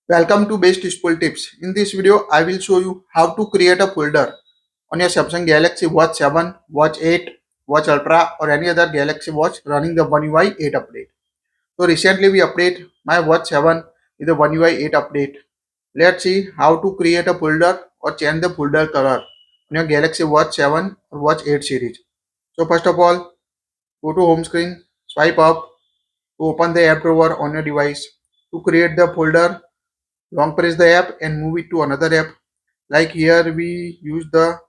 Welcome to Bestusefultips. In this video, I will show you how to create a folder on your Samsung Galaxy Watch 7, Watch 8, Watch Ultra or any other Galaxy Watch running the One UI 8 update. So recently we update my Watch 7 with the One UI 8 update. Let's see how to create a folder or change the folder color on your Galaxy Watch 7 or Watch 8 series. So first of all, go to home screen, swipe up to open the app drawer on your device. To create the folder, long press the app and move it to another app. Like here we use the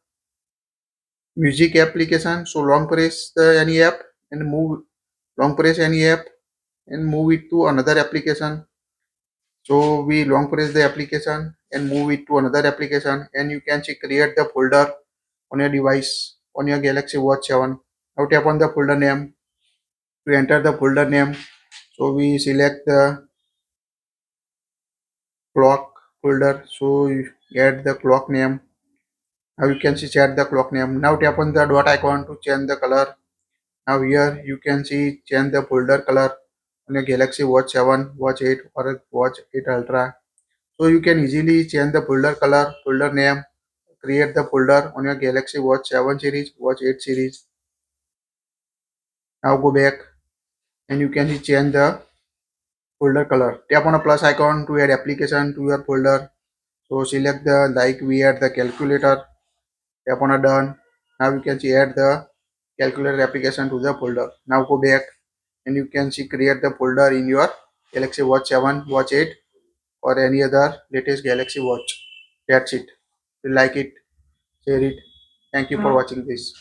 music application, so long press the any app and move long press any app and move it to another application. So we long press the application and move it to another application, and you can see create the folder on your device on your Galaxy Watch 7. Now tap on the folder name to enter the folder name. So we select the clock folder, so you get the clock name. Now you can see set the clock name. Now tap on the dot icon to change the color. Now here you can see change the folder color on your Galaxy Watch 7, Watch 8 or Watch 8 Ultra. So you can easily change the folder color, folder name, create the folder on your Galaxy Watch 7 series, Watch 8 series. Now go back and you can see change the folder color. Tap on a plus icon to add application to your folder. So select the like we add the calculator. Tap on a done. Now you can see add the calculator application to the folder. Now go back and you can see create the folder in your Galaxy Watch 7, Watch 8 or any other latest Galaxy Watch. That's it. If you like it, share it. Thank you for watching this.